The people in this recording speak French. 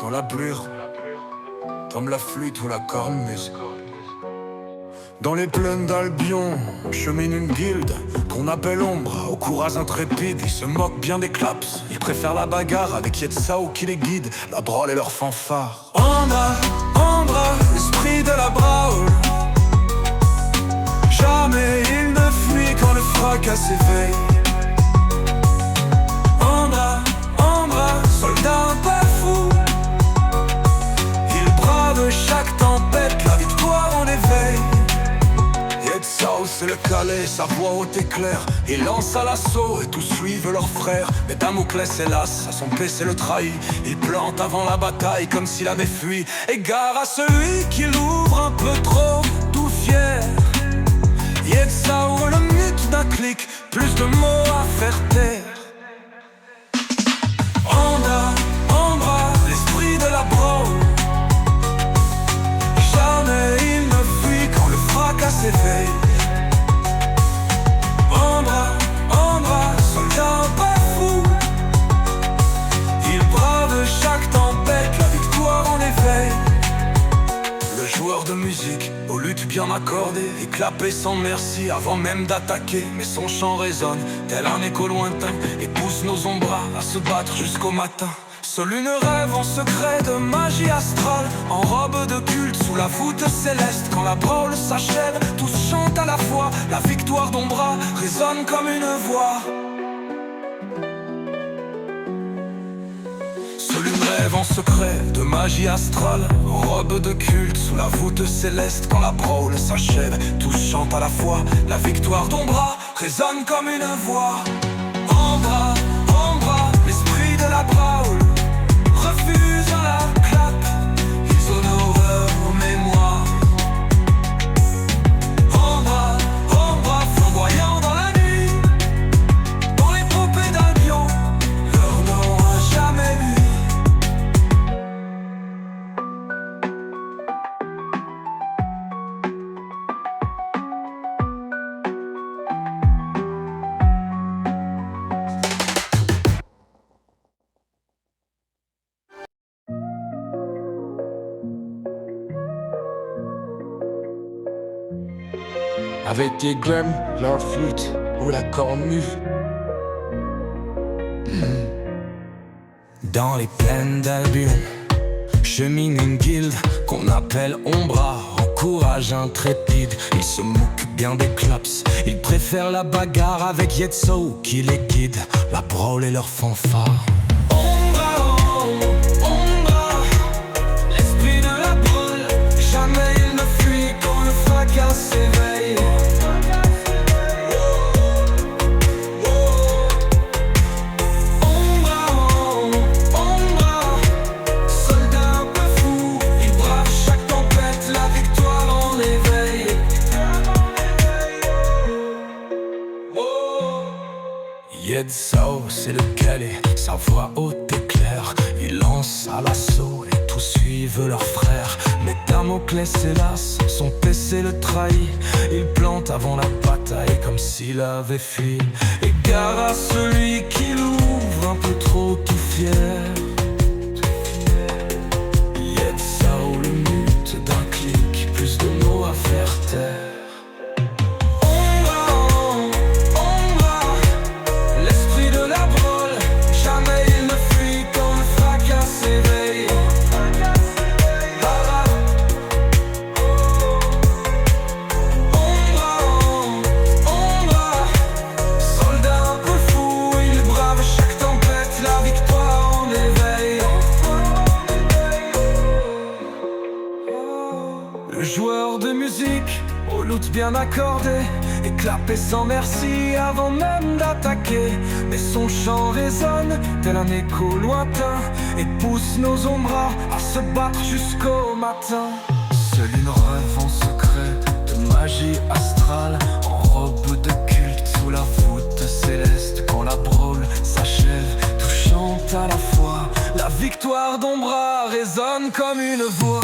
quand la blure tombe la flûte ou la cornemuse. Dans les plaines d'Albion chemine une guilde qu'on appelle Ombre. Au courage intrépide, ils se moquent bien des claps. Ils préfèrent la bagarre avec Yetsao qui les guide, la brole et leur fanfare. Ombre, l'esprit de la brawl. Jamais il ne fuit quand le fracas s'éveille. Ombre, soldat un peu fou. Il brave chaque tempête, la victoire en éveil. Yetsao c'est le Calais, sa voix haute et claire. Il lance à l'assaut et tous suivent leurs frères. Mais Damoclès hélas, à son PC le trahit. Il plante avant la bataille comme s'il avait fui. Égare à celui qui l'ouvre un peu trop, tout fier. Yetsao le mute d'un clic, plus de mots à faire taire. Ombre, l'esprit de la brawl. Jamais il ne fuit quand le fracas s'éveille. Ombre, soldat un peu fou. Il brave chaque tempête, la victoire en éveil. Le joueur de musique, aux luttes bien accordées, et clapé sans merci avant même d'attaquer. Mais son chant résonne, tel un écho lointain, et pousse nos ombres à se battre jusqu'au matin. Seul une rêve en secret de magie astrale, en robe de culte sous la voûte céleste. Quand la brawl s'achève, tous chantent à la fois. La victoire d'Ombra résonne comme une voix. Seul une rêve en secret de magie astrale, en robe de culte sous la voûte céleste. Quand la brawl s'achève, tous chantent à la fois. La victoire d'Ombra résonne comme une voix. Ombre, l'esprit de la brawl refuse la clap, ils honorent aux mémoires. Ombre, flamboyant dans la nuit, dans l'épopée d'Albion, leur nom a jamais lu. Avec les grams, leur flûte ou la cornemuse. Dans les plaines d'Albion chemine une guilde qu'on appelle Ombra. En courage intrépide, ils se moquent bien des claps. Ils préfèrent la bagarre avec Yetsao qui les guide, la brawl et leur fanfare. Ombra, l'esprit de la brawl. Jamais il ne fuit quand le fracas s'éveille. Yetsao c'est le Calais, sa voix haute et claire. Il lance à l'assaut et tous suivent leurs frères. Mais Damoclès hélas, son PC le trahit. Il plante avant la bataille comme s'il avait fui. Égare à celui qui l'ouvre un peu trop tout fier. Yetsao le mute d'un clic, plus de mots à faire taire. Le joueur de musique, aux luttes bien accordées, et clapé sans merci avant même d'attaquer. Mais son chant résonne tel un écho lointain, et pousse nos ombres à se battre jusqu'au matin. Seul une rêve en secret de magie astrale, en robe de culte sous la voûte céleste. Quand la brawl s'achève, tout chante à la fois. La victoire d'Ombra résonne comme une voix.